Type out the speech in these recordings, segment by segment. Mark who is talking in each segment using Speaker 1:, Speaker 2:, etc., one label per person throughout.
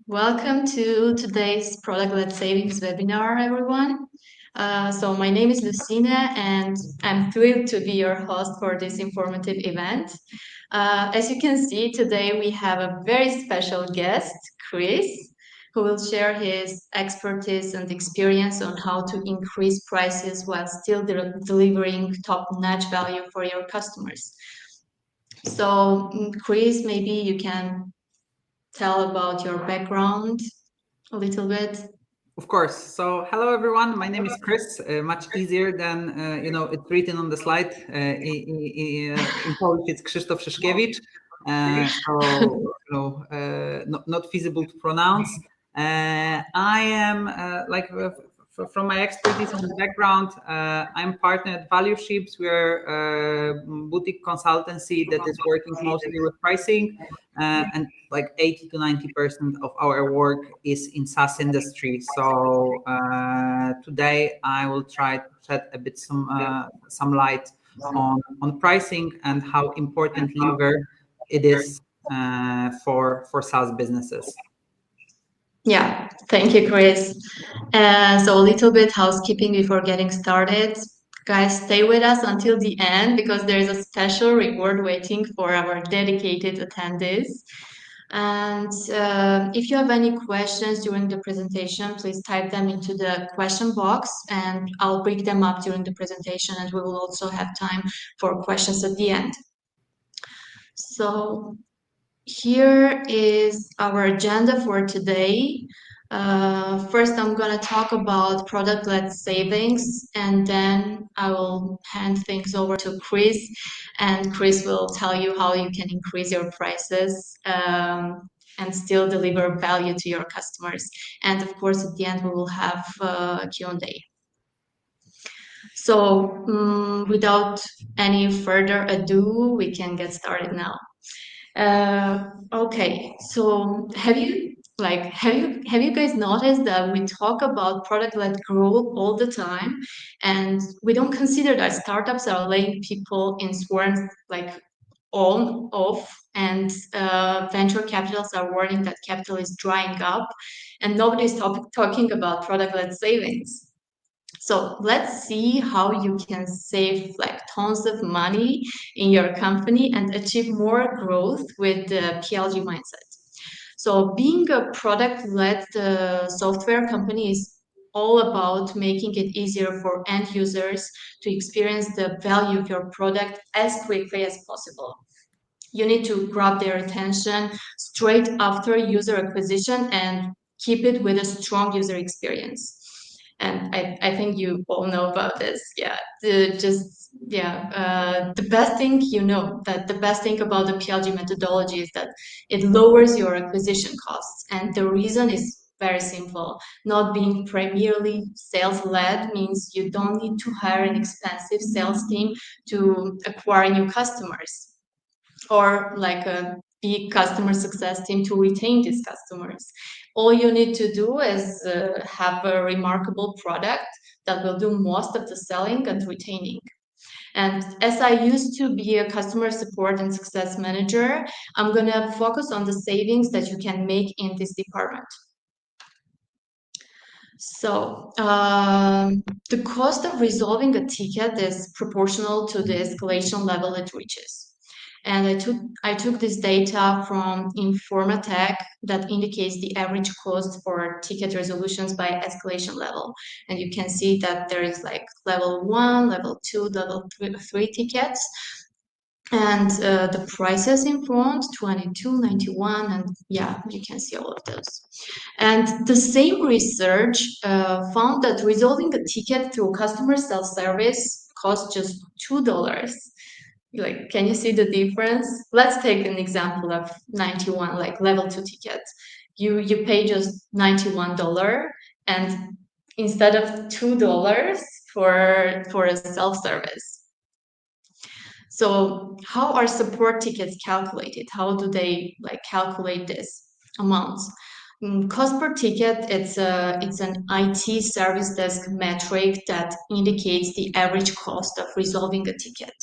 Speaker 1: Welcome to today's product-led savings webinar, everyone. So my name is Lucina, and I'm thrilled to be your host for this informative event. As you can see, today we have a very special guest, Chris, who will share his expertise and experience on how to increase prices while still delivering top-notch value for your customers. So, Chris, maybe you can tell about your background a little bit.
Speaker 2: Of course. So, hello everyone. My name is Chris. Much easier than it's written on the slide. In Polish, it's Krzysztof. Not feasible to pronounce. I am from my expertise and background. I'm partner at Valueships. We're a boutique consultancy that is working mostly with pricing, and like 80 to 90% of our work is in SaaS industry. So today I will try to shed a bit some light on pricing and how important lever it is for SaaS businesses.
Speaker 1: Yeah, thank you, Chris. So a little bit housekeeping before getting started. Guys, stay with us until the end because there is a special reward waiting for our dedicated attendees. And if you have any questions during the presentation, please type them into the question box and I'll bring them up during the presentation, and we will also have time for questions at the end. So here is our agenda for today. First, I'm going to talk about product-led savings, and then I will hand things over to Chris, and Chris will tell you how you can increase your prices and still deliver value to your customers. And of course, at the end, we will have a Q&A. So without any further ado, we can get started now. Okay, so have you guys noticed that we talk about product-led growth all the time, and we don't consider that startups are laying people in swarms like on off, and venture capitals are warning that capital is drying up, and nobody's talking about product-led savings. So let's see how you can save like tons of money in your company and achieve more growth with the PLG mindset. So being a product-led software company is all about making it easier for end users to experience the value of your product as quickly as possible. You need to grab their attention straight after user acquisition and keep it with a strong user experience. And I think you all know about this. Yeah, the best thing that the best thing about the PLG methodology is that it lowers your acquisition costs, and the reason is very simple. Not being primarily sales led means you don't need to hire an expensive sales team to acquire new customers, or like a big customer success team to retain these customers. All you need to do is have a remarkable product that will do most of the selling and retaining. And as I used to be a customer support and success manager, I'm going to focus on the savings that you can make in this department. So the cost of resolving a ticket is proportional to the escalation level it reaches. And I took this data from Informatech that indicates the average cost for ticket resolutions by escalation level. And you can see that there is like level 1, level 2, level 3 tickets. And the prices in front, 22, 91, and yeah, you can see all of those. And the same research found that resolving a ticket through customer self-service costs just $2. Like, can you see the difference? Let's take an example of 91, like level 2 ticket. You pay just $91, and instead of $2 for a self-service. So how are support tickets calculated? How do they like calculate this amount? Cost per ticket, it's an IT service desk metric that indicates the average cost of resolving a ticket.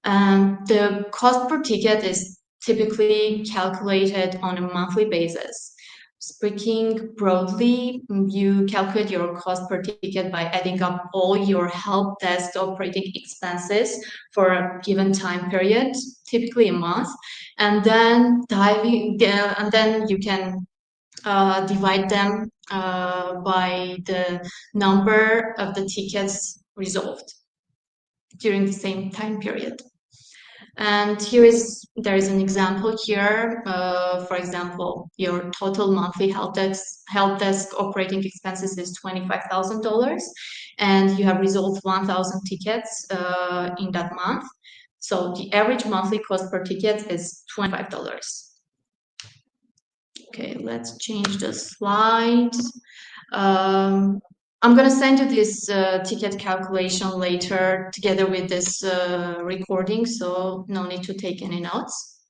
Speaker 1: The cost per ticket is typically calculated on a monthly basis. speaking broadly, you calculate your cost per ticket by adding up all your help desk operating expenses for a given time period, typically a month, and then you can divide them by the number of the tickets resolved during the same time period. And there is an example here. For example, your total monthly help desk operating expenses is $25,000, and you have resolved 1,000 tickets in that month. So the average monthly cost per ticket is $25. Okay, let's change the slide. Um, I'm gonna send you this ticket calculation later together with this recording, so no need to take any notes.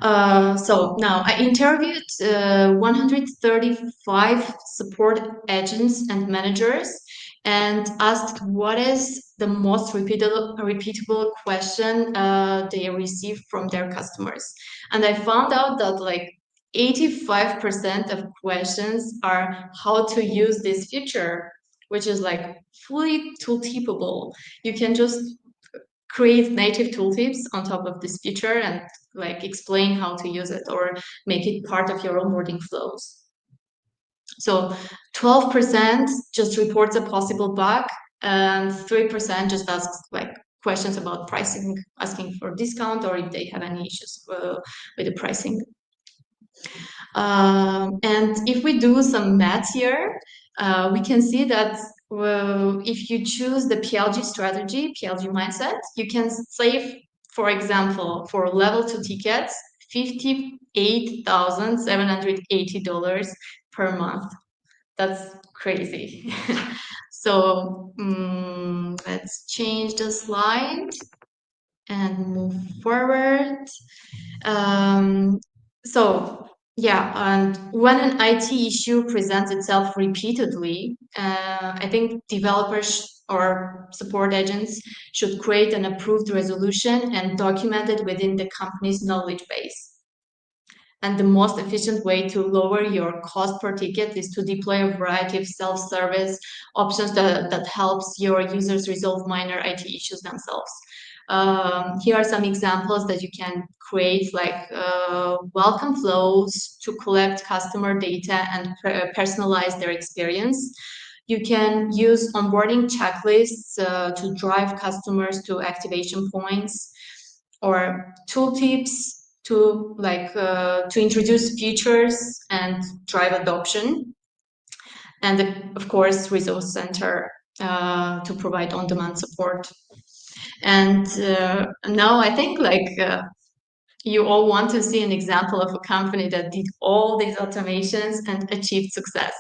Speaker 1: So now I interviewed 135 support agents and managers and asked what is the most repeatable question they receive from their customers. And I found out that like 85% of questions are how to use this feature, which is like fully tooltipable. You can just create native tooltips on top of this feature and like explain how to use it or make it part of your onboarding flows. So 12% just reports a possible bug and 3% just asks like questions about pricing, asking for discount or if they have any issues with the pricing. And if we do some math here, we can see that if you choose the PLG strategy, PLG mindset, you can save, for example, for level 2 tickets, $58,780 per month. That's crazy. So let's change the slide and move forward. So yeah, and when an IT issue presents itself repeatedly, I think developers or support agents should create an approved resolution and document it within the company's knowledge base. And the most efficient way to lower your cost per ticket is to deploy a variety of self-service options that helps your users resolve minor IT issues themselves. Here are some examples that you can create, like welcome flows to collect customer data and personalize their experience. You can use onboarding checklists to drive customers to activation points, or tooltips to introduce features and drive adoption, and of course resource center to provide on-demand support. And now I think you all want to see an example of a company that did all these automations and achieved success.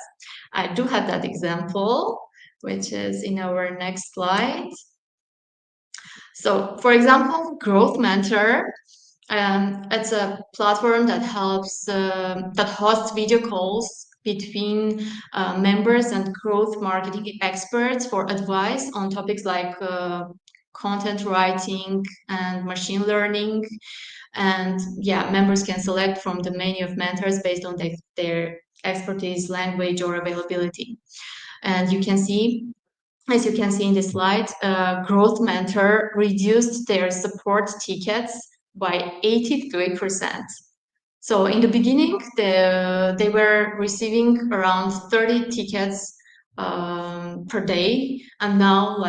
Speaker 1: I do have that example, which is in our next slide. So for example, Growth Mentor, it's a platform that hosts video calls between members and growth marketing experts for advice on topics like content writing and machine learning. And yeah, members can select from the menu of mentors based on their expertise, language, or availability. And you can see, as you can see in this slide, Growth Mentor reduced their support tickets by 83%. So in the beginning, they were receiving around 30 tickets per day, and now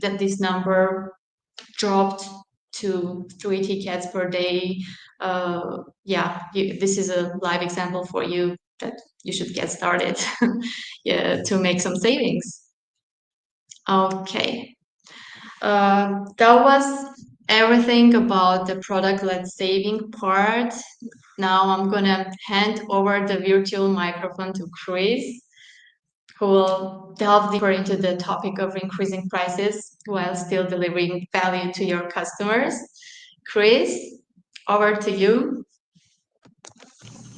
Speaker 1: this number dropped to 3 tickets per day. This is a live example for you that you should get started to make some savings. Okay, that was everything about the product-led saving part. Now I'm gonna hand over the virtual microphone to Chris, who will delve deeper into the topic of increasing prices while still delivering value to your customers. Chris, over to you.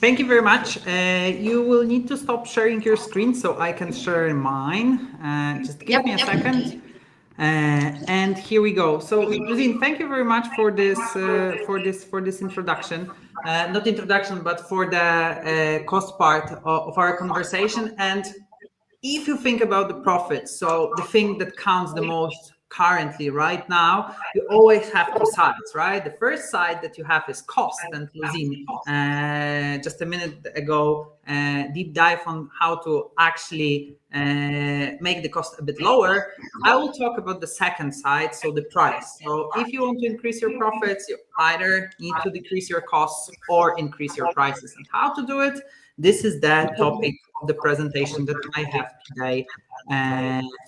Speaker 2: Thank you very much. You will need to stop sharing your screen so I can share mine. Just give me a second. And here we go. So, Luzine, thank you very much for this introduction. not introduction, but for the cost part of our conversation. And if you think about the profits, so the thing that counts the most currently right now, you always have two sides, right? The first side that you have is cost, and Luzin just a minute ago deep dive on how to actually make the cost a bit lower. I will talk about the second side, so the price. So if you want to increase your profits, you either need to decrease your costs or increase your prices. And how to do it? This is the topic of the presentation that I have today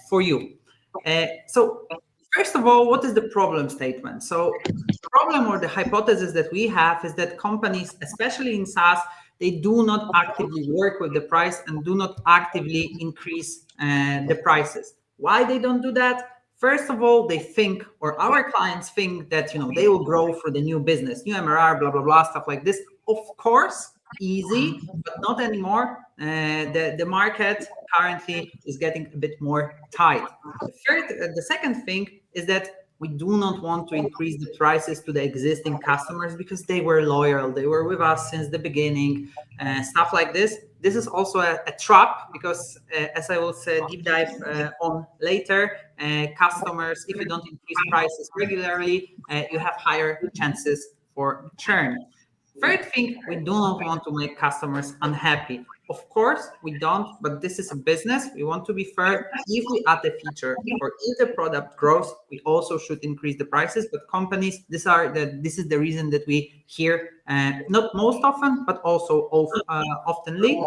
Speaker 2: for you. So first of all, what is the problem statement? So problem or the hypothesis that we have is that companies, especially in SaaS, they do not actively work with the price and do not actively increase the prices. Why they don't do that? First of all, they think, or our clients think that they will grow for the new business, new MRR, blah blah blah, stuff like this. Of course, easy, but not anymore. The market currently is getting a bit more tight. The second thing is that we do not want to increase the prices to the existing customers because they were loyal, they were with us since the beginning, stuff like this. This is also a trap because, as I will say, deep dive on later, customers, if you don't increase prices regularly, you have higher chances for churn. Third thing, we do not want to make customers unhappy. Of course, we don't, but this is a business. We want to be fair. If we add a feature or if the product grows, we also should increase the prices. But companies, this is the reason that we hear not most often, but also oftenly.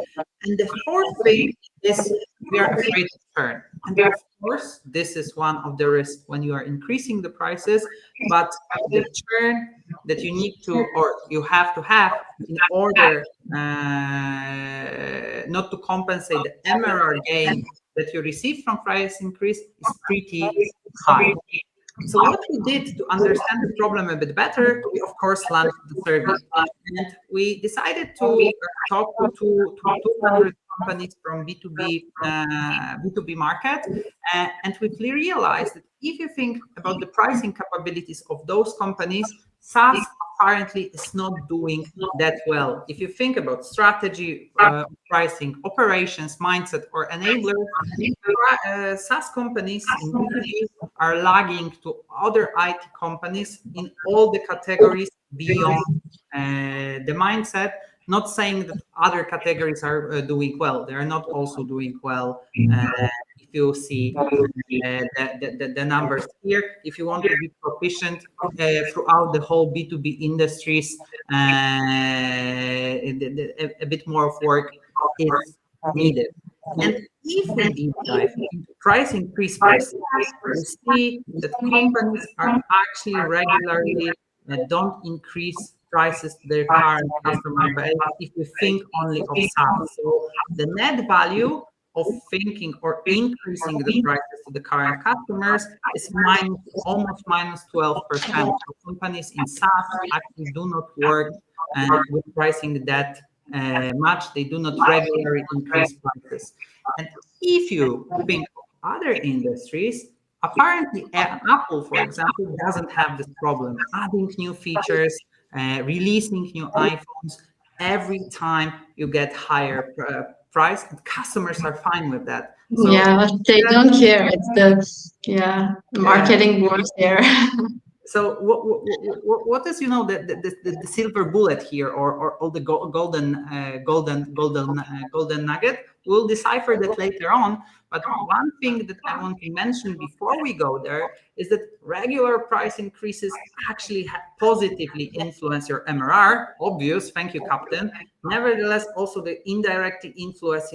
Speaker 2: And the fourth thing is we are afraid of churn. And of course, this is one of the risks when you are increasing the prices, but the churn that you need to or you have to have in order not to compensate the MRR gain that you receive from price increase is pretty high. So what we did to understand the problem a bit better, we of course launched the survey, and we decided to talk to 200 companies from B2B market, and we clearly realized that if you think about the pricing capabilities of those companies, SaaS apparently is not doing that well. If you think about strategy, pricing, operations, mindset, or enabler, SaaS companies in B2B are lagging to other IT companies in all the categories beyond the mindset. Not saying that other categories are doing well. They are not also doing well. If you see the numbers here, if you want to be proficient throughout the whole B2B industries, a bit more of work is needed. And if we deep dive into price increase per se, we see that companies are actually regularly don't increase prices to their current customer base if we think only of SaaS. So the net value of thinking or increasing the prices to the current customers is almost minus 12%. So companies in SaaS actually do not work with pricing that much. They do not regularly increase prices. And if you think of other industries, apparently Apple, for example, doesn't have this problem. Adding new features, releasing new iPhones, every time you get higher price, and customers are fine with that. So
Speaker 1: yeah, they don't care. It's the marketing works there.
Speaker 2: so what is the silver bullet here, or all the golden nugget? We'll decipher that later on. But one thing that I want to mention before we go there is that regular price increases actually positively influence your MRR. Obvious, thank you, Captain. Nevertheless, also they indirectly influence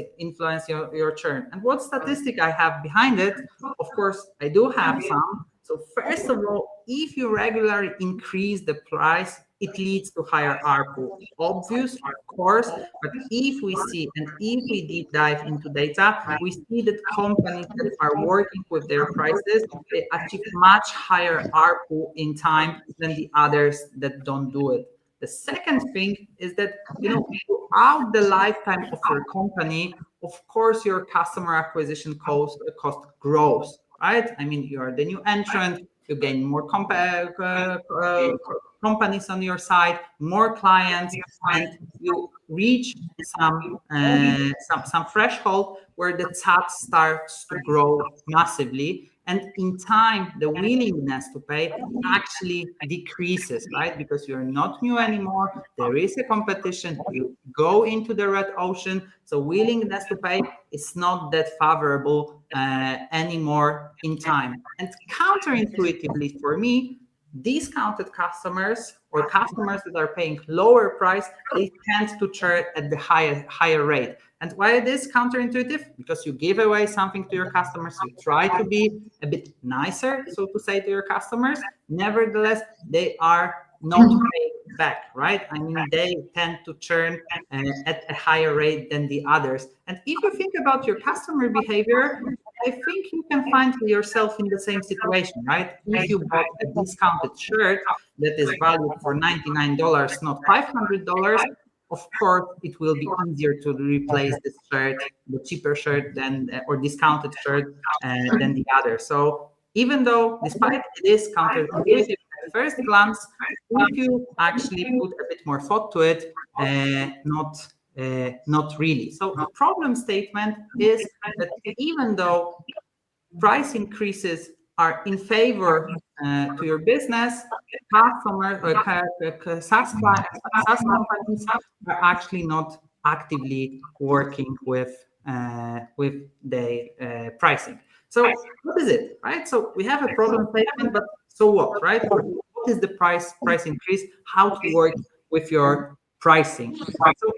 Speaker 2: your churn. And what statistic I have behind it? Of course, I do have some. So first of all, if you regularly increase the price, it leads to higher ARPU. Obvious, of course, but if we see and if we deep dive into data, we see that companies that are working with their prices, they achieve much higher ARPU in time than the others that don't do it. The second thing is that, throughout the lifetime of your company, of course, your customer acquisition cost grows. Right? I mean, you are the new entrant, you gain more companies on your side, more clients, and you reach some threshold where the chat starts to grow massively. And in time, the willingness to pay actually decreases, right? Because you're not new anymore. There is a competition. You go into the red ocean. So willingness to pay is not that favorable anymore in time. And counterintuitively for me, discounted customers or customers that are paying lower price, they tend to churn at the higher rate. And why it is counterintuitive? Because you give away something to your customers, you try to be a bit nicer, so to say, to your customers. Nevertheless, they are not paying back, right? I mean, they tend to churn at a higher rate than the others. And if you think about your customer behavior, I think you can find yourself in the same situation, right? If you bought a discounted shirt that is valued for $99, not $500, of course, it will be easier to replace this shirt, the cheaper shirt than or discounted shirt than the other. So even though, despite it is counterintuitive at first glance, if you actually put a bit more thought to it, not really. So the problem statement is that even though price increases are in favor to your business, customers or SaaS companies are actually not actively working with the pricing. So what is it, right? So we have a problem statement, but so what, right? What is the price increase? How to work with your pricing? So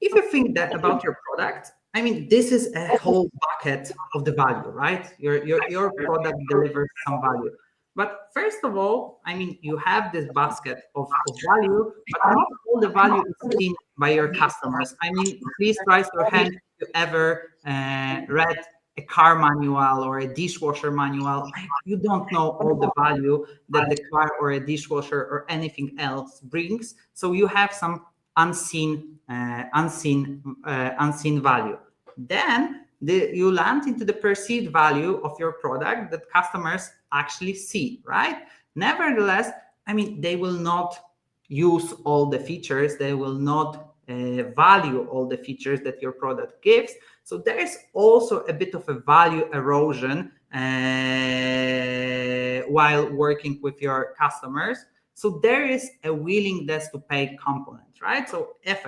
Speaker 2: if you think that about your product, I mean, this is a whole bucket of the value, right? Your product delivers some value. But first of all, I mean, you have this basket of value, but not all the value is seen by your customers. I mean, please raise your hand if you ever read a car manual or a dishwasher manual. You don't know all the value that the car or a dishwasher or anything else brings. So you have some unseen value. Then you land into the perceived value of your product that customers actually see, right? Nevertheless, I mean, they will not use all the features. They will not value all the features that your product gives. So there is also a bit of a value erosion while working with your customers. So there is a willingness to pay component, right? So if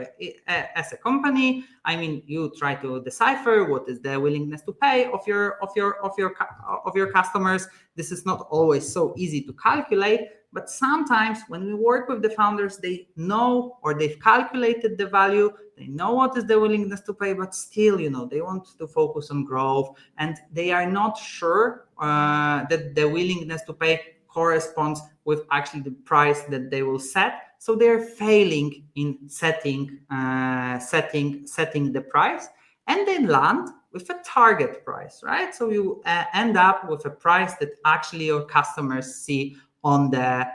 Speaker 2: as a company, I mean, you try to decipher what is the willingness to pay of your customers. This is not always so easy to calculate, but sometimes when we work with the founders, they know or they've calculated the value, they know what is the willingness to pay, but still, they want to focus on growth, and they are not sure that the willingness to pay corresponds with actually the price that they will set. So they're failing in setting the price, and then land with a target price, right? So you end up with a price that actually your customers see on the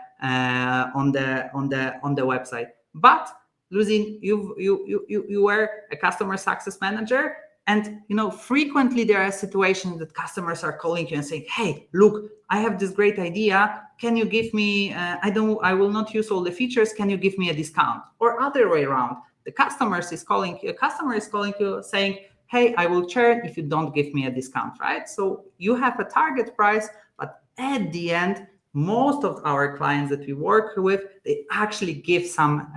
Speaker 2: website. But Luzin, you were a customer success manager, and frequently there are situations that customers are calling you and saying, "Hey, look, I have this great idea. Can you give me? I will not use all the features. Can you give me a discount?" Or other way around, the customer is calling you saying, "Hey, I will churn if you don't give me a discount." Right? So you have a target price, but at the end, most of our clients that we work with, they actually give some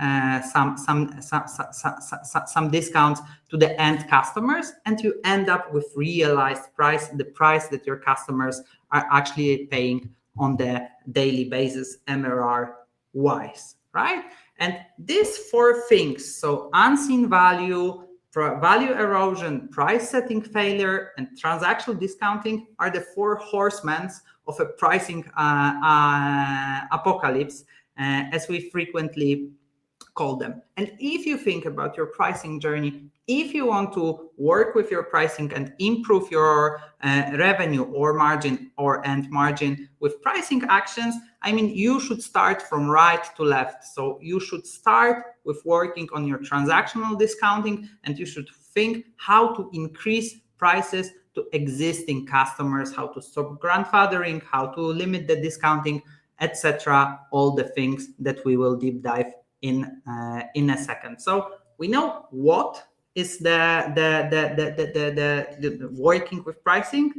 Speaker 2: discounts to the end customers, and you end up with realized price, the price that your customers are actually paying on the daily basis, MRR wise, right? And these four things, so unseen value, value erosion, price setting failure, and transactional discounting, are the four horsemen of a pricing apocalypse, as we frequently call them. And if you think about your pricing journey, if you want to work with your pricing and improve your revenue or margin or end margin with pricing actions, I mean, you should start from right to left. So you should start with working on your transactional discounting, and you should think how to increase prices to existing customers, how to stop grandfathering, how to limit the discounting, etc. All the things that we will deep dive in a second. So we know what is the working with pricing.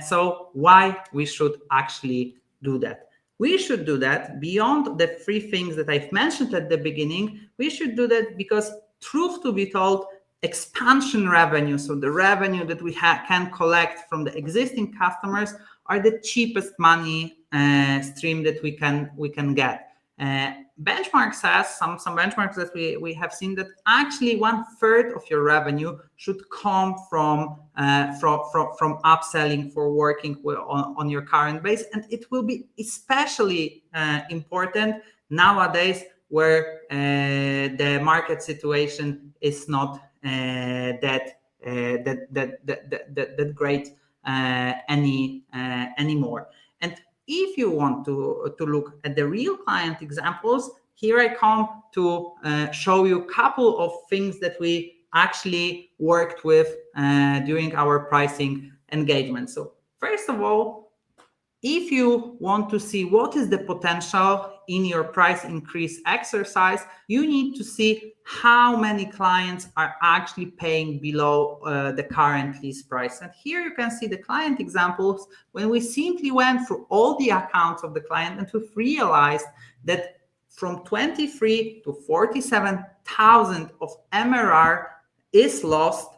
Speaker 2: So why we should actually do that? We should do that beyond the three things that I've mentioned at the beginning. We should do that because, truth to be told, expansion revenue, so the revenue that we can collect from the existing customers, are the cheapest money stream that we can get. Benchmark says, some benchmarks that we have seen, that actually 1/3 of your revenue should come from upselling, for working on your current base, and it will be especially important nowadays, where the market situation is not that great anymore. And if you want to look at the real client examples, here I come to show you a couple of things that we actually worked with during our pricing engagement. So first of all, if you want to see what is the potential in your price increase exercise, you need to see how many clients are actually paying below the current list price. And here you can see the client examples when we simply went through all the accounts of the client, and we've realized that from 23 to 47,000 of MRR is lost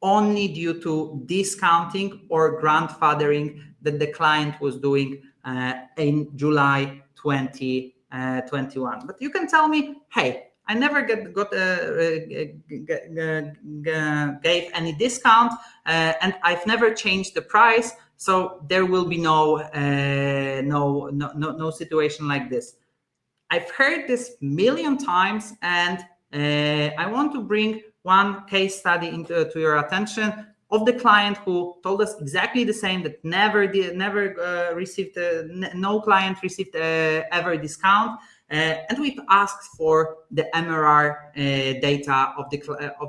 Speaker 2: only due to discounting or grandfathering that the client was doing in July 2021. But you can tell me, hey, I never gave any discount, and I've never changed the price, so there will be no situation like this. I've heard this a million times, and I want to bring one case study to your attention of the client who told us exactly the same, that no client received ever discount, and we've asked for the MRR data of the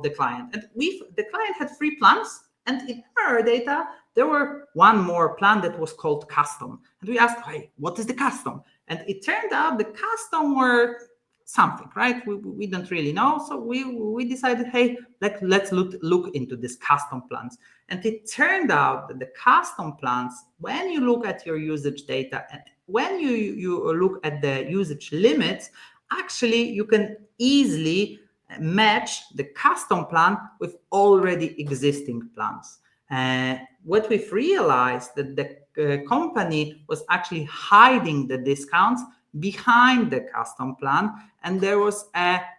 Speaker 2: client, and the client had 3 plans, and in MRR data there were one more plan that was called custom, and we asked, hey, what is the custom? And it turned out the custom were something, right? We don't really know. So we decided, hey, let's look into this custom plans. And it turned out that the custom plans, when you look at your usage data and when you look at the usage limits, actually you can easily match the custom plan with already existing plans. What we've realized, that the company was actually hiding the discounts behind the custom plan, and there was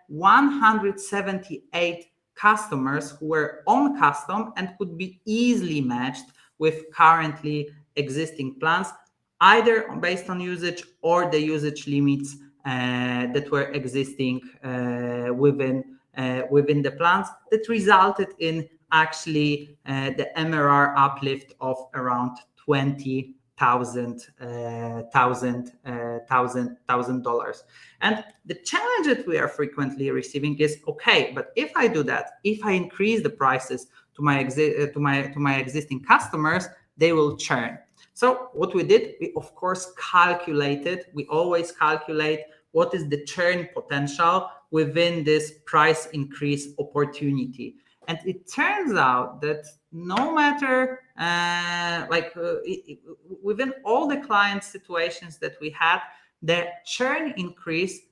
Speaker 2: 178 customers who were on custom and could be easily matched with currently existing plans, either based on usage or the usage limits that were existing within the plans, that resulted in actually the MRR uplift of around $20,000. And the challenge that we are frequently receiving is, okay, but if I do that, if I increase the prices to my existing customers, they will churn. So what we did, we of course calculated, we always calculate what is the churn potential within this price increase opportunity. And it turns out that no matter, within all the client situations that we had, the churn increase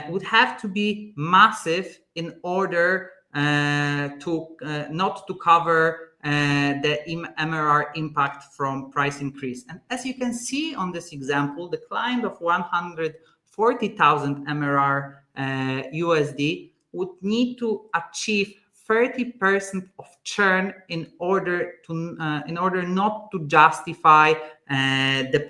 Speaker 2: would have to be massive in order to not to cover the MRR impact from price increase. And as you can see on this example, the client of 140,000 MRR USD would need to achieve 30% of churn in order not to justify the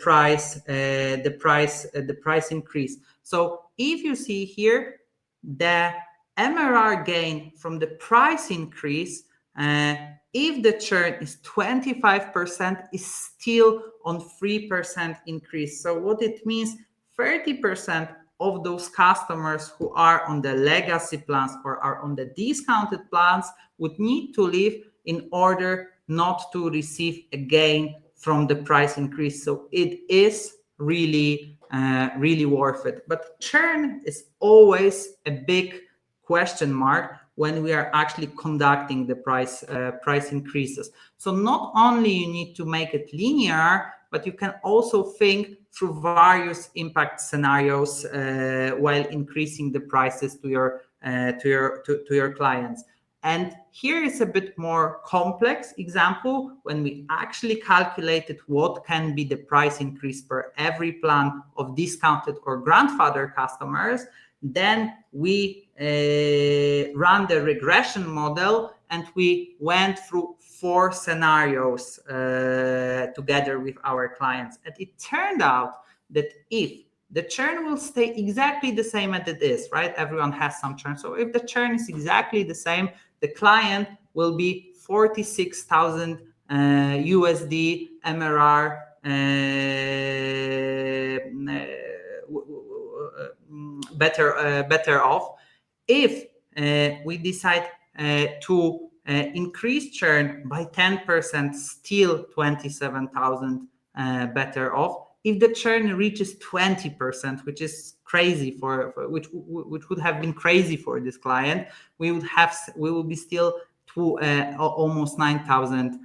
Speaker 2: price increase. So if you see here, the MRR gain from the price increase, if the churn is 25%, is still on 3% increase. So what it means, 30% of those customers who are on the legacy plans or are on the discounted plans would need to leave in order not to receive a gain from the price increase. So it is really worth it. But churn is always a big question mark when we are actually conducting the price increases. So not only you need to make it linear, but you can also think through various impact scenarios while increasing the prices to your clients. And here is a bit more complex example when we actually calculated what can be the price increase per every plan of discounted or grandfather customers. Then we ran the regression model and we went through 4 scenarios together with our clients. And it turned out that if the churn will stay exactly the same as it is, right? Everyone has some churn. So if the churn is exactly the same, the client will be 46,000 USD MRR better off. If we decide to increase churn by 10%, still 27,000 better off. If the churn reaches 20%, which is crazy which would have been crazy for this client, we will be still to almost 9,000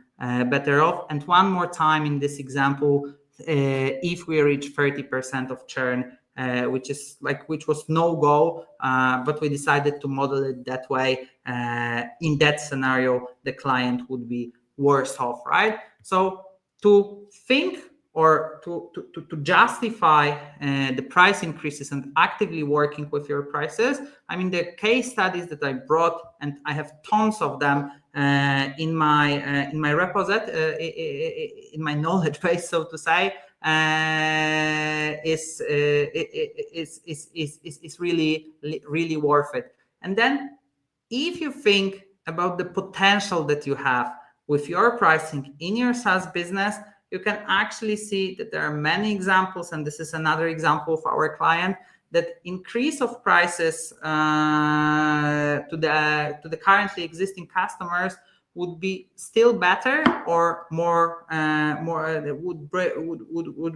Speaker 2: better off. And one more time in this example, if we reach 30% of churn, which was no go, but we decided to model it that way. In that scenario, the client would be worse off, right? So to think or to justify the price increases and actively working with your prices, I mean, the case studies that I brought, and I have tons of them in my repository, in my knowledge base, so to say, is really worth it. And then if you think about the potential that you have with your pricing in your SaaS business, you can actually see that there are many examples, and this is another example of our client, that increase of prices to the currently existing customers would be still better or would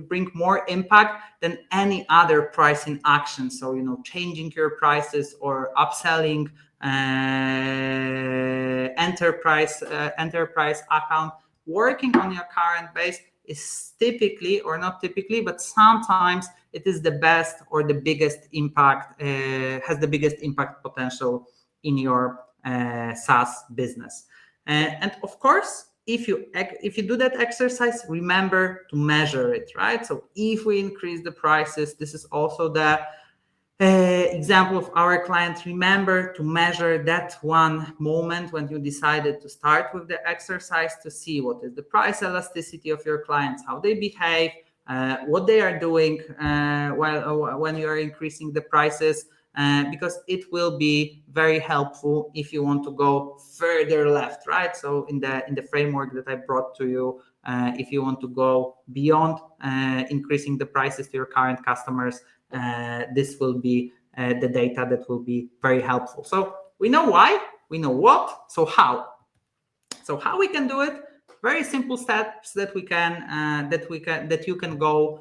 Speaker 2: bring more impact than any other pricing action. So, changing your prices or upselling enterprise account, working on your current base is typically, or not typically, but sometimes it is the best or the biggest impact, has the biggest impact potential in your SaaS business. And of course, if you do that exercise, remember to measure it, right? So if we increase the prices, this is also the example of our client. Remember to measure that one moment when you decided to start with the exercise to see what is the price elasticity of your clients, how they behave, what they are doing when you are increasing the prices, because it will be very helpful if you want to go further left, right? So in the framework that I brought to you, if you want to go beyond increasing the prices to your current customers, this will be the data that will be very helpful. So we know why, we know what, so how. So how we can do it? Very simple steps that you can go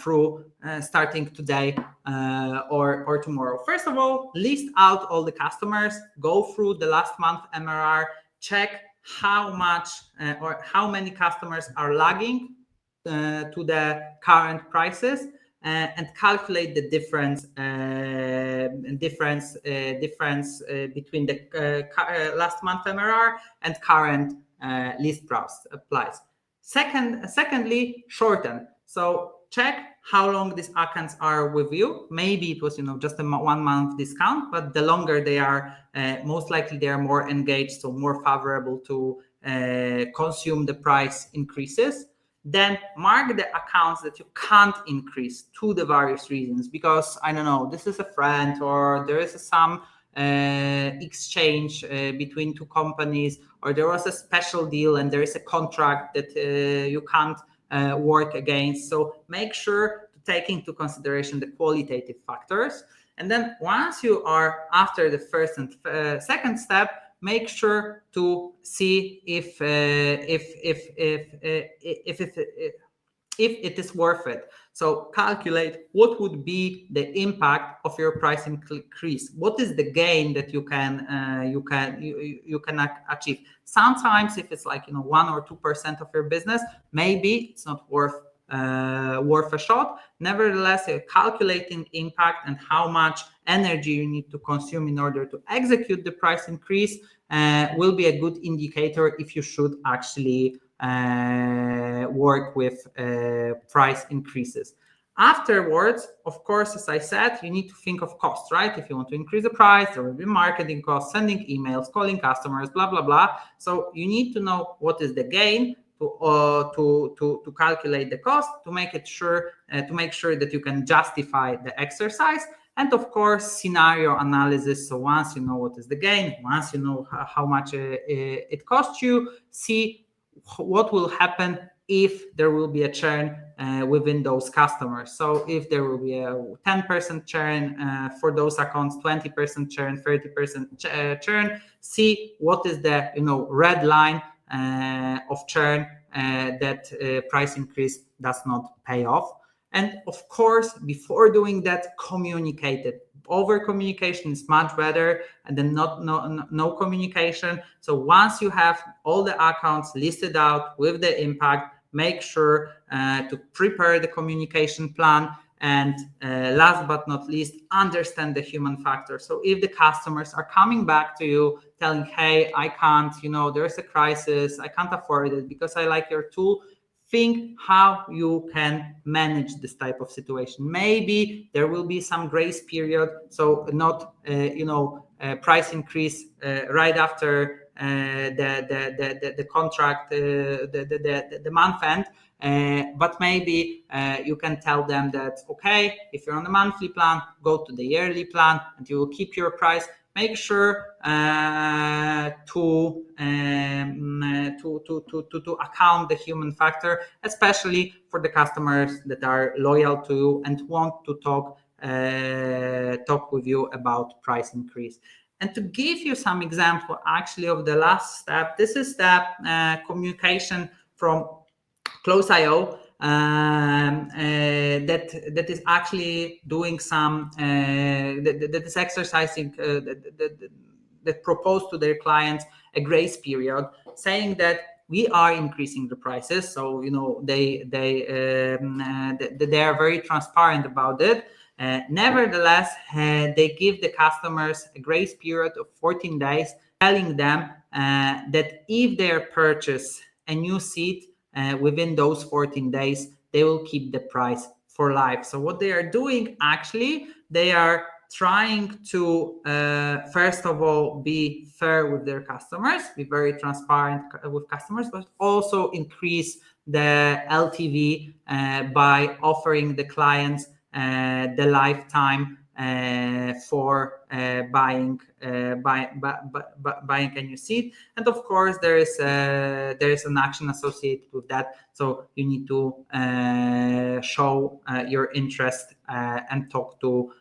Speaker 2: through starting today or tomorrow. First of all, list out all the customers, go through the last month MRR, check how much or how many customers are lagging to the current prices, and calculate the difference between the last month MRR and current list price. Secondly, shorten. So check how long these accounts are with you. Maybe it was just a 1 month discount, but the longer they are, most likely they are more engaged, so more favorable to consume the price increases. Then mark the accounts that you can't increase to the various reasons, because I don't know, this is a friend, or there is some exchange between two companies, or there was a special deal and there is a contract that you can't work against. So make sure to take into consideration the qualitative factors. And then once you are after the first and second step, make sure to see if if it is worth it. So calculate what would be the impact of your price increase. What is the gain that you can achieve? Sometimes if it's like 1 or 2% of your business, maybe it's not worth a shot. Nevertheless, calculating impact and how much energy you need to consume in order to execute the price increase will be a good indicator if you should actually work with price increases. Afterwards, of course, as I said, you need to think of costs, right? If you want to increase the price, there will be marketing costs, sending emails, calling customers, blah, blah, blah. So you need to know what is the gain to calculate the cost, to make sure that you can justify the exercise. And of course, scenario analysis. So once you know what is the gain, once you know how much it costs you, see what will happen if there will be a churn within those customers. So if there will be a 10% churn for those accounts, 20% churn, 30% churn, see what is the red line of churn that price increase does not pay off. And of course, before doing that, communicate it. Over communication is much better than no communication. So once you have all the accounts listed out with the impact, make sure to prepare the communication plan. And last but not least, understand the human factor. So if the customers are coming back to you telling, hey, I can't, there's a crisis, I can't afford it because I like your tool, think how you can manage this type of situation. Maybe there will be some grace period, so not price increase right after the contract, the month end. But maybe you can tell them that, okay, if you're on a monthly plan, go to the yearly plan and you will keep your price. Make sure to account the human factor, especially for the customers that are loyal to you and want to talk with you about price increase. And to give you some example actually of the last step, this is the communication from Close.io that is actually doing some that is exercising that propose to their clients a grace period, saying that we are increasing the prices. So they are very transparent about it. Nevertheless, they give the customers a grace period of 14 days, telling them that if they purchase a new seat within those 14 days, they will keep the price for life. So what they are doing, actually, they are trying to, first of all, be fair with their customers, be very transparent with customers, but also increase the LTV by offering the clients the lifetime for buying a new seat. And of course, there is an action associated with that. So you need to show your interest and talk to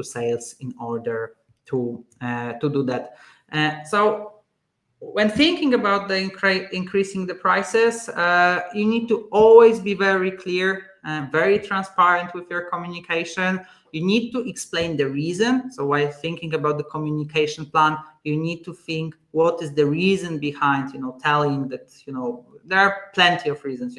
Speaker 2: sales in order to do that. So when thinking about the increasing the prices, you need to always be very clear, very transparent with your communication. You need to explain the reason. So while thinking about the communication plan, you need to think what is the reason behind, telling that, there are plenty of reasons,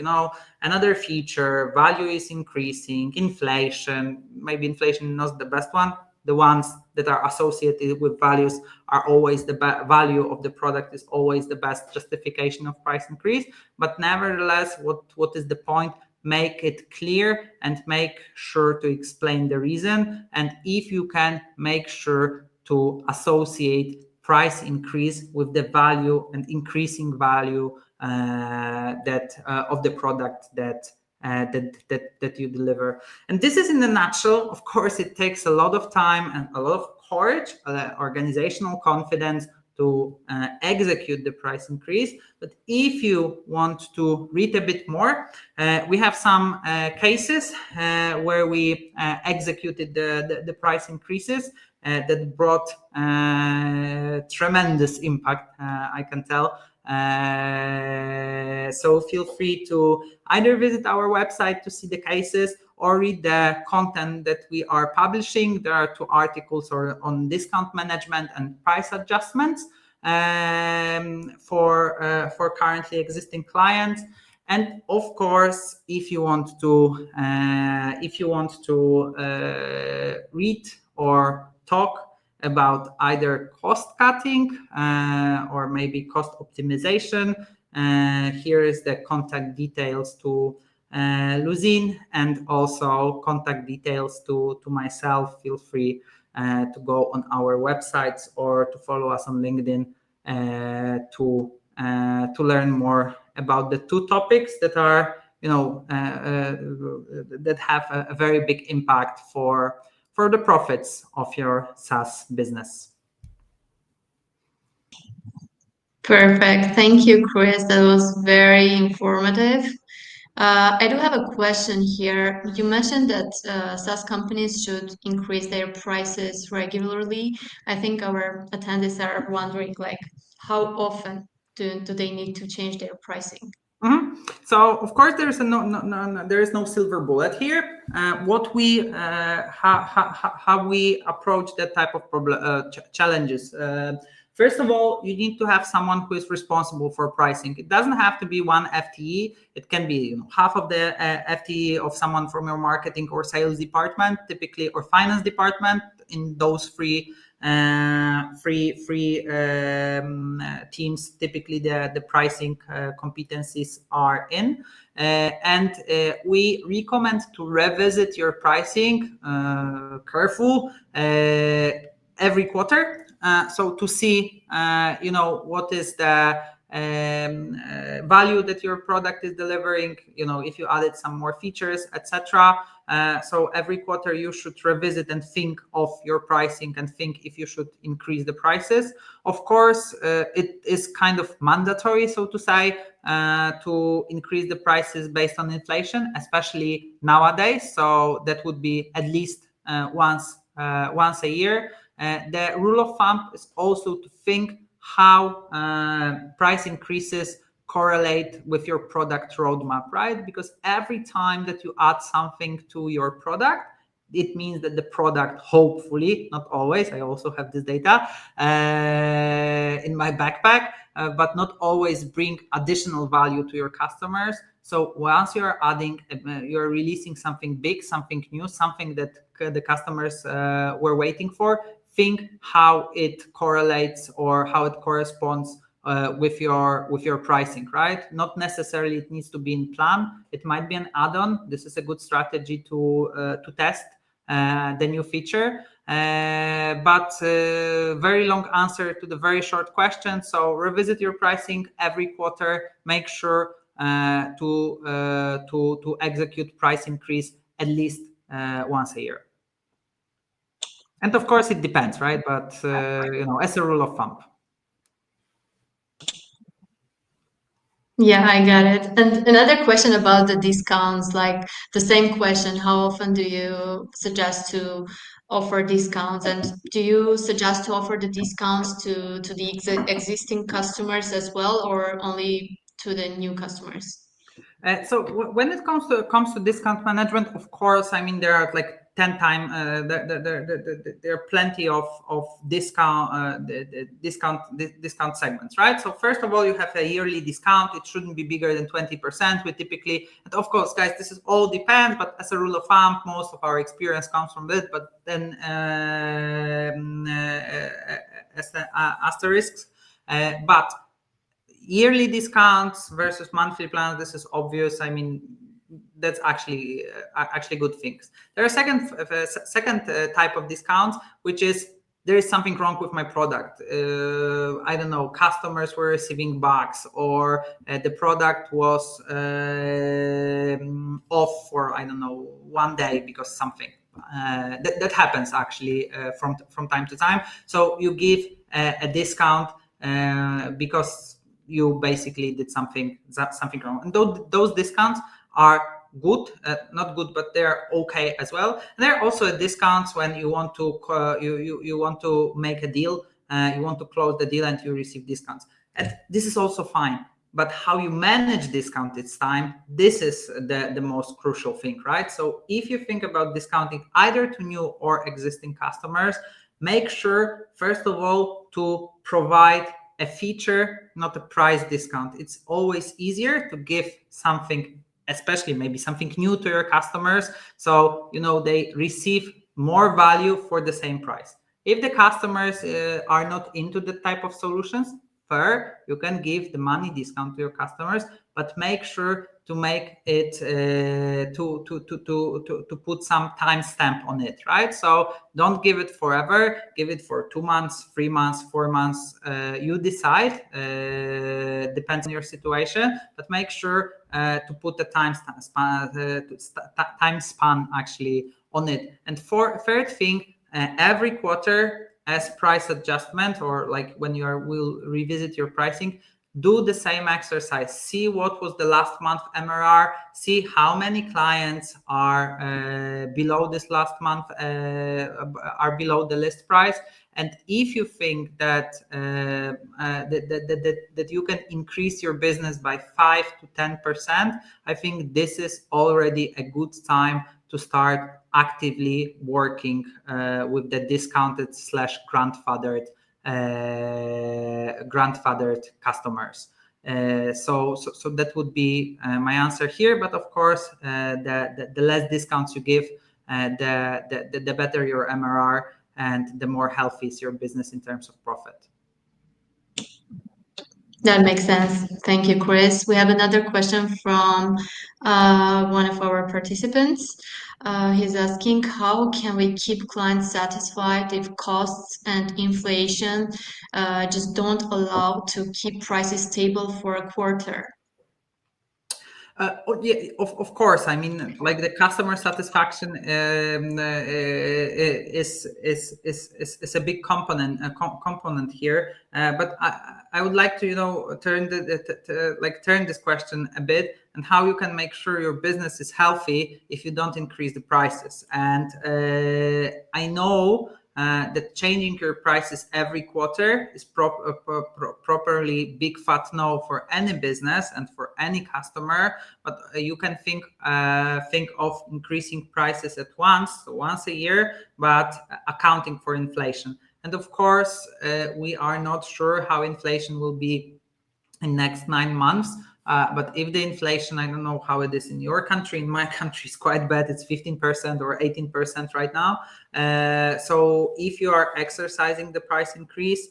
Speaker 2: another feature, value is increasing, inflation, maybe inflation is not the best one. The ones that are associated with values are always the value of the product is always the best justification of price increase. But nevertheless, what is the point? Make it clear and make sure to explain the reason. And if you can, make sure to associate price increase with the value and increasing value that of the product that you deliver. And this is in a nutshell. Of course, it takes a lot of time and a lot of courage, organizational confidence to execute the price increase. But if you want to read a bit more, we have some cases where we executed the price increases that brought tremendous impact, I can tell, So feel free to either visit our website to see the cases or read the content that we are publishing. There are 2 articles on discount management and price adjustments for currently existing clients. And of course, if you want to read or talk about either cost cutting or maybe cost optimization, here is the contact details to Luzin, and also contact details to myself. Feel free to go on our websites or to follow us on LinkedIn to learn more about the 2 topics that are, that have a very big impact for the profits of your SaaS business.
Speaker 1: Perfect. Thank you, Chris. That was very informative. I do have a question here. You mentioned that SaaS companies should increase their prices regularly. I think our attendees are wondering, like, how often do they need to change their pricing?
Speaker 2: Mm-hmm. So of course there is there is no silver bullet here. What we how we approach that type of challenges. First of all, you need to have someone who is responsible for pricing. It doesn't have to be one FTE. It can be half of the FTE of someone from your marketing or sales department, typically, or finance department. In those three teams, typically the pricing competencies are in. And we recommend to revisit your pricing careful every quarter. So to see, what is the value that your product is delivering, if you added some more features, etc. So every quarter you should revisit and think of your pricing and think if you should increase the prices. Of course, it is kind of mandatory, so to say, to increase the prices based on inflation, especially nowadays. So that would be at least once a year. The rule of thumb is also to think how price increases correlate with your product roadmap, right? Because every time that you add something to your product, it means that the product, hopefully, not always, I also have this data in my backpack, but not always bring additional value to your customers. So once you're adding, you're releasing something big, something new, something that the customers were waiting for, think how it correlates or how it corresponds with your pricing, right? Not necessarily it needs to be in plan. It might be an add-on. This is a good strategy to test the new feature. But very long answer to the very short question. So revisit your pricing every quarter. Make sure to execute price increase at least once a year. And of course, it depends, right? But as a rule of thumb.
Speaker 1: Yeah, I got it. And another question about the discounts, like the same question, how often do you suggest to offer discounts? And do you suggest to offer the discounts to the existing customers as well, or only to the new customers?
Speaker 2: So when it comes to discount management, of course, I mean there are like 10 times there are plenty of discount segments, right? So first of all, you have a yearly discount. It shouldn't be bigger than 20%. We typically, and of course, guys, this is all depends, but as a rule of thumb, most of our experience comes from it. But then as the asterisks, but yearly discounts versus monthly plans, this is obvious. I mean, that's actually good things. There are second type of discounts, which is there is something wrong with my product. I don't know, customers were receiving bugs, or the product was off for, I don't know, one day because something. That happens actually from time to time. So you give a discount because you basically did something wrong, and those discounts are good, not good, but they're okay as well. And there are also discounts when you want to you want to make a deal you want to close the deal and you receive discounts. And this is also fine. But how you manage discount its time, this is the most crucial thing, right? So if you think about discounting either to new or existing customers, make sure, first of all, to provide a feature, not a price discount. It's always easier to give something, especially maybe something new to your customers, so they receive more value for the same price. If the customers are not into the type of solutions, fair, you can give the money discount to your customers, but make sure to make it to put some timestamp on it, right? So don't give it forever, give it for 2 months, 3 months, 4 months. You decide, depends on your situation, but make sure to put the time span actually on it. And for third thing, every quarter as price adjustment, or like when will revisit your pricing, do the same exercise. See what was the last month MRR, see how many clients are below this last month, are below the list price. And if you think that that you can increase your business by 5 to 10%, I think this is already a good time to start actively working with the discounted / grandfathered customers. So that would be my answer here. But of course, the less discounts you give, the better your MRR and the more healthy is your business in terms of profit.
Speaker 1: That makes sense. Thank you, Chris. We have another question from one of our participants. He's asking, how can we keep clients satisfied if costs and inflation just don't allow to keep prices stable for a quarter?
Speaker 2: Yeah, of course. I mean, like the customer satisfaction is a big component here. But I would like to turn this question a bit, and how you can make sure your business is healthy if you don't increase the prices. And I know that changing your prices every quarter is properly big fat no for any business and for any customer. But you can think of increasing prices at once a year, but accounting for inflation. And of course, we are not sure how inflation will be in next 9 months. But if the inflation, I don't know how it is in your country, in my country is quite bad, it's 15% or 18% right now. So if you are exercising the price increase,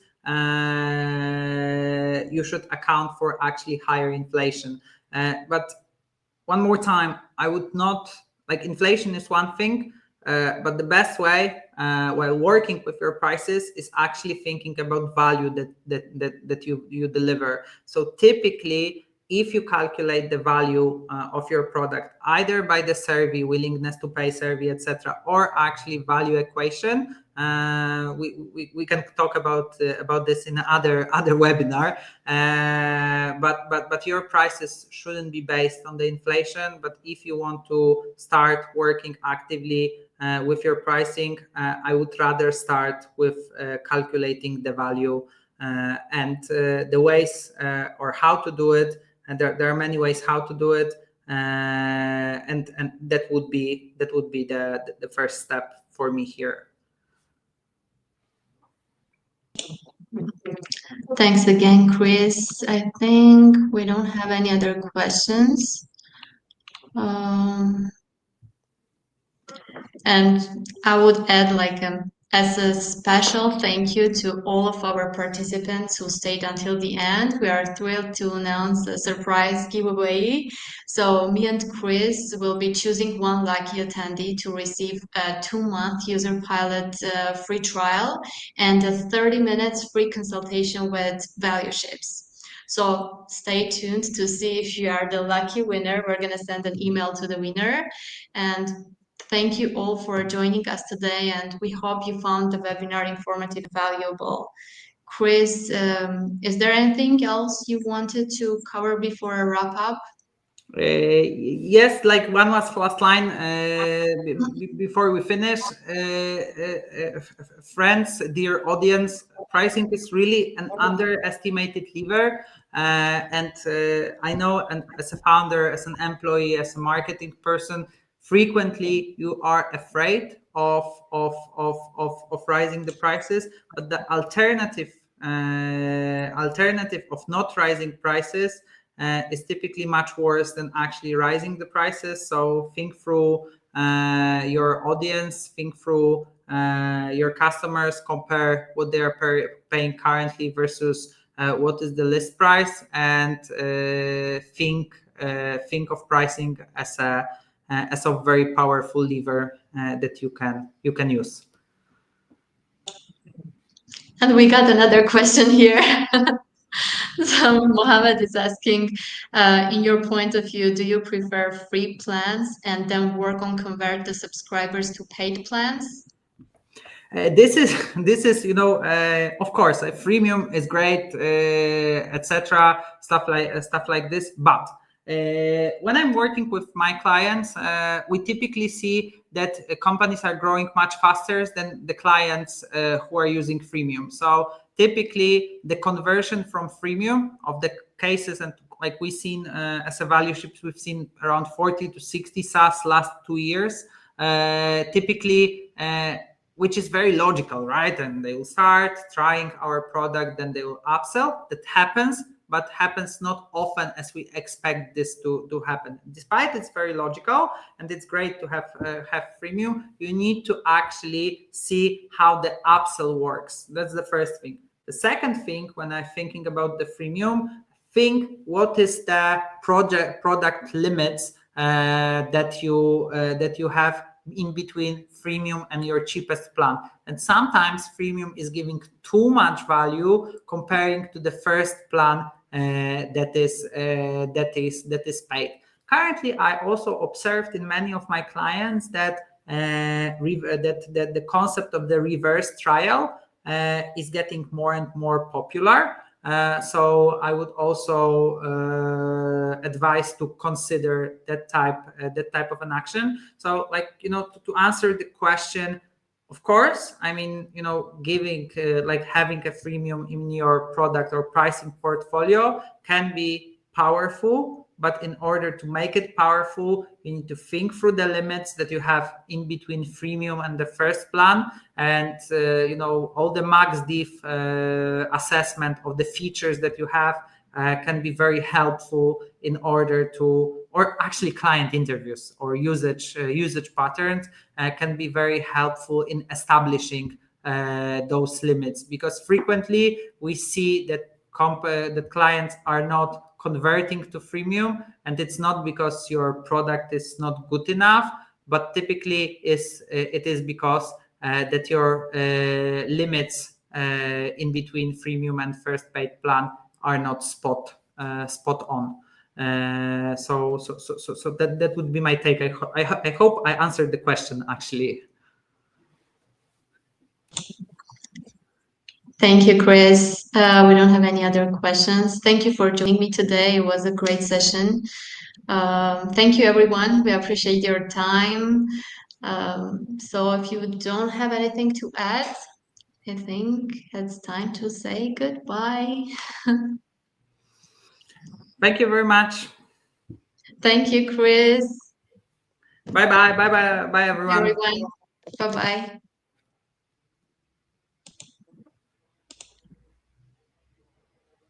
Speaker 2: you should account for actually higher inflation. But one more time, I would not, like, inflation is one thing, but the best way while working with your prices is actually thinking about value that you deliver. So typically, if you calculate the value of your product, either by the survey, willingness to pay survey, etc., or actually value equation, we can talk about this in other webinar. But your prices shouldn't be based on the inflation. But if you want to start working actively with your pricing, I would rather start with calculating the value and the ways or how to do it. And there are many ways how to do it, and that would be the first step for me here.
Speaker 1: Thanks again, Chris. I think we don't have any other questions. And I would add, as a special thank you to all of our participants who stayed until the end. We are thrilled to announce a surprise giveaway. So me and Chris will be choosing one lucky attendee to receive a 2-month Userpilot free trial and a 30 minutes free consultation with Valueships. So stay tuned to see if you are the lucky winner. We're going to send an email to the winner. And thank you all for joining us today, and we hope you found the webinar informative and valuable. Chris, is there anything else you wanted to cover before I wrap up?
Speaker 2: Yes, like one was last line before we finish. Friends, dear audience, pricing is really an underestimated lever. And I know, and as a founder, as an employee, as a marketing person, frequently you are afraid of rising the prices. But the alternative of not rising prices is typically much worse than actually rising the prices. So think through your audience, think through your customers, compare what they are paying currently versus what is the list price, and think of pricing as a very powerful lever that you can use.
Speaker 1: And we got another question here. So Mohammed is asking, in your point of view, do you prefer free plans and then work on convert the subscribers to paid plans?
Speaker 2: This is of course a freemium is great, etc., stuff like this. But when I'm working with my clients, we typically see that companies are growing much faster than the clients who are using freemium. So typically the conversion from freemium of the cases, and like we've seen as a Valueships, we've seen around 40 to 60 SaaS last 2 years, typically, which is very logical, right? And they will start trying our product, then they will upsell. That happens, but happens not often as we expect this to happen. Despite it's very logical and it's great to have freemium, you need to actually see how the upsell works. That's the first thing. The second thing, when I'm thinking about the freemium, think what is the product limits that you have in between freemium and your cheapest plan. And sometimes freemium is giving too much value comparing to the first plan that is paid. Currently, I also observed in many of my clients that that the concept of the reverse trial is getting more and more popular. So I would also advise to consider that type of an action. So, like, to answer the question, of course, I mean, giving like having a freemium in your product or pricing portfolio can be powerful. But in order to make it powerful, you need to think through the limits that you have in between freemium and the first plan, and all the max diff assessment of the features that you have can be very helpful in order to, or actually client interviews or usage patterns can be very helpful in establishing those limits, because frequently we see that that clients are not converting to freemium, and it's not because your product is not good enough, but typically it is because that your limits in between freemium and first paid plan are not spot on. So that would be my take. I hope I answered the question, actually.
Speaker 1: Thank you, Chris. We don't have any other questions. Thank you for joining me today. It was a great session. Thank you, everyone. We appreciate your time. So if you don't have anything to add, I think it's time to say goodbye.
Speaker 2: Thank you very much.
Speaker 1: Thank you, Chris.
Speaker 2: Bye bye. Bye bye. Bye, everyone.
Speaker 1: Everyone. Bye bye.